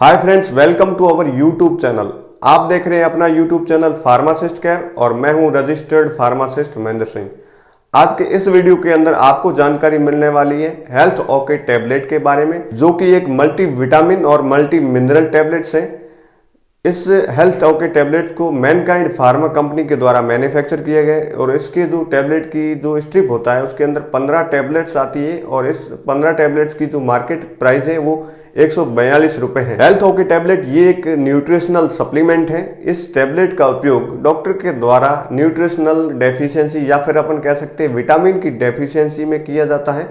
Hi friends, welcome to our YouTube channel. आप देख रहे हैं अपना यूट्यूब चैनल फार्मासिस्ट केयर और मैं हूं रजिस्टर्ड फार्मासिस्ट महेंद्र सिंह। आज के इस वीडियो के अंदर आपको जानकारी मिलने वाली है हेल्थ ओके टैबलेट के बारे में, जो कि एक मल्टी विटामिन और मल्टी मिनरल टैबलेट्स है। इस हेल्थ ओके टैबलेट को मैनकाइंड फार्मा कंपनी के द्वारा मैन्युफैक्चर किया गया है और इसके जो टैबलेट की जो स्ट्रिप होता है उसके अंदर 15 टैबलेट्स आती है और इस 15 टैबलेट्स की जो मार्केट प्राइस है वो 142 रुपए है। हेल्थ ओके टैबलेट ये एक न्यूट्रिशनल सप्लीमेंट है। इस टैबलेट का उपयोग डॉक्टर के द्वारा न्यूट्रिशनल डेफिशिएंसी या फिर अपन कह सकते हैं विटामिन की डेफिशिएंसी में किया जाता है।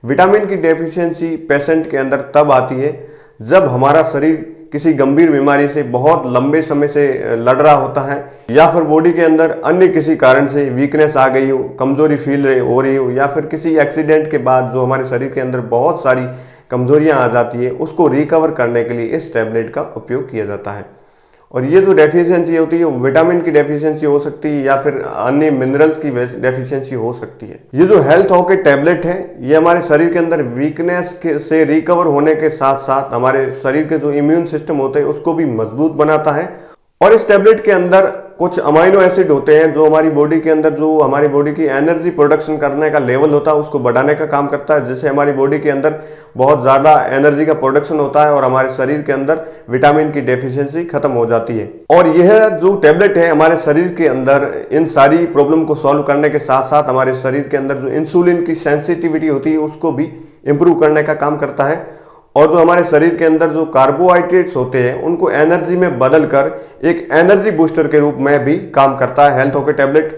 विटामिन की डेफिशिएंसी पेशेंट के अंदर तब आती है जब हमारा शरीर किसी गंभीर बीमारी से बहुत लंबे समय से लड़ रहा होता है या फिर बॉडी के अंदर अन्य किसी कारण से वीकनेस आ गई हो, कमजोरी फील हो रही हो या फिर किसी एक्सीडेंट के बाद जो हमारे शरीर के अंदर बहुत सारी कमजोरियां आ जाती है उसको रिकवर करने के लिए इस टैबलेट का उपयोग किया जाता है। और ये जो डेफिशिएंसी होती है वो विटामिन की डेफिशिएंसी हो सकती है या फिर अन्य मिनरल्स की डेफिशिएंसी हो सकती है। ये जो हेल्थ ओके टैबलेट है ये हमारे शरीर के अंदर वीकनेस से रिकवर होने के साथ साथ हमारे शरीर के जो इम्यून सिस्टम होते हैं उसको भी मजबूत बनाता है। और इस टैबलेट के अंदर कुछ अमाइनो एसिड होते हैं जो हमारी बॉडी के अंदर जो हमारी बॉडी की एनर्जी प्रोडक्शन करने का लेवल होता है उसको बढ़ाने का काम करता है, जिससे हमारी बॉडी के अंदर बहुत ज़्यादा एनर्जी का प्रोडक्शन होता है और हमारे शरीर के अंदर विटामिन की डेफिशिएंसी खत्म हो जाती है। और यह जो टैबलेट है हमारे शरीर के अंदर इन सारी प्रॉब्लम को सॉल्व करने के साथ साथ हमारे शरीर के अंदर जो इंसुलिन की सेंसिटिविटी होती है उसको भी इम्प्रूव करने का काम करता है। और जो हमारे शरीर के अंदर जो कार्बोहाइड्रेट्स होते हैं उनको एनर्जी में बदलकर एक एनर्जी बूस्टर के रूप में भी काम करता है हेल्थ ओके टैबलेट।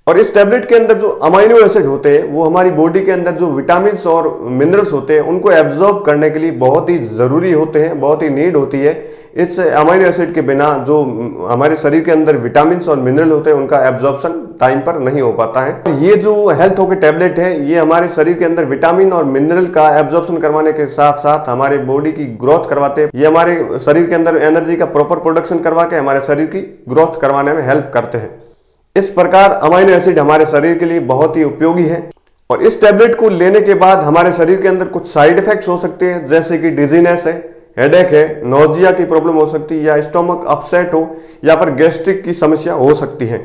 और इस टैबलेट के अंदर जो अमाइनो एसिड होते हैं वो हमारी बॉडी के अंदर जो विटामिन और मिनरल्स होते हैं उनको एब्जॉर्ब करने के लिए बहुत ही जरूरी होते हैं, बहुत ही नीड होती है। इस अमाइनो एसिड के बिना जो हमारे शरीर के अंदर विटामिन और मिनरल होते हैं उनका एब्जॉर्प्शन टाइम पर नहीं हो पाता है। ये जो हेल्थ ओके टैबलेट है ये हमारे शरीर के अंदर विटामिन और मिनरल का एब्जॉर्प्शन करवाने के साथ साथ हमारे बॉडी की ग्रोथ करवाते हैं। ये हमारे शरीर के अंदर एनर्जी का प्रॉपर प्रोडक्शन करवा के हमारे शरीर की ग्रोथ करवाने में हेल्प करते हैं। इस प्रकार अमाइनो एसिड हमारे शरीर के लिए बहुत ही उपयोगी है। और इस टैबलेट को लेने के बाद हमारे शरीर के अंदर कुछ साइड इफेक्ट्स हो सकते हैं, जैसे कि डिजीनेस है, हेडेक है, नोजिया की प्रॉब्लम हो सकती है या स्टोमक अपसेट हो या फिर गैस्ट्रिक की समस्या हो सकती है।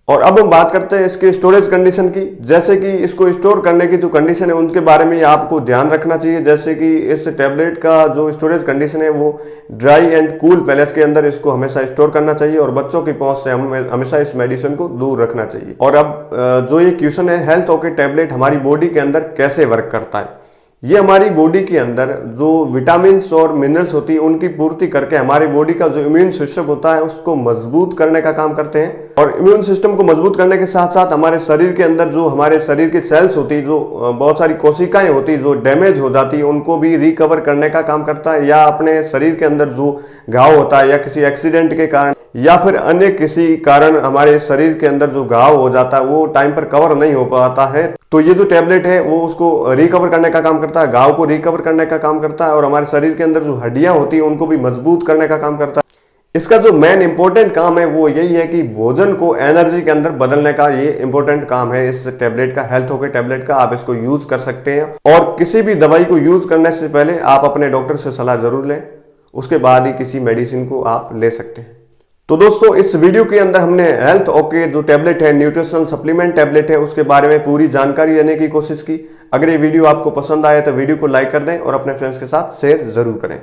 और अब हम बात करते हैं इसके स्टोरेज कंडीशन की। जैसे कि इसको स्टोर करने की जो कंडीशन है उनके बारे में आपको ध्यान रखना चाहिए। जैसे कि इस टैबलेट का जो स्टोरेज कंडीशन है वो ड्राई एंड कूल पैलेस के अंदर इसको हमेशा स्टोर करना चाहिए और बच्चों की पहुंच से हम हमेशा इस मेडिसिन को दूर रखना चाहिए। और अब जो ये क्वेश्चन है हेल्थ ओके टैबलेट हमारी बॉडी के अंदर कैसे वर्क करता है। ये हमारी बॉडी के अंदर जो विटामिन और मिनरल्स होती है उनकी पूर्ति करके हमारी बॉडी का जो इम्यून सिस्टम होता है उसको मजबूत करने का काम करते हैं। और इम्यून सिस्टम को मजबूत करने के साथ साथ हमारे शरीर के अंदर जो हमारे शरीर की सेल्स होती है, जो बहुत सारी कोशिकाएं होती है जो डैमेज हो जाती है उनको भी रिकवर करने का काम करता है। या अपने शरीर के अंदर जो घाव होता है या किसी एक्सीडेंट के कारण या फिर अन्य किसी कारण हमारे शरीर के अंदर जो घाव हो जाता है वो टाइम पर कवर नहीं हो पाता है, तो ये जो टैबलेट है वो उसको रिकवर करने का काम करता है, घाव को रिकवर करने का काम करता है और हमारे शरीर के अंदर जो हड्डियां होती है उनको भी मजबूत करने का काम करता है। इसका जो मेन इंपॉर्टेंट काम है वो यही है कि भोजन को एनर्जी के अंदर बदलने का ये इंपॉर्टेंट काम है इस टैबलेट का, हेल्थ ओके टैबलेट का। आप इसको यूज कर सकते हैं और किसी भी दवाई को यूज करने से पहले आप अपने डॉक्टर से सलाह जरूर लें, उसके बाद ही किसी मेडिसिन को आप ले सकते हैं। तो दोस्तों इस वीडियो के अंदर हमने हेल्थ ओके जो टैबलेट है, न्यूट्रिशनल सप्लीमेंट टैबलेट है, उसके बारे में पूरी जानकारी देने की कोशिश की। अगर ये वीडियो आपको पसंद आए तो वीडियो को लाइक कर दें और अपने फ्रेंड्स के साथ शेयर जरूर करें।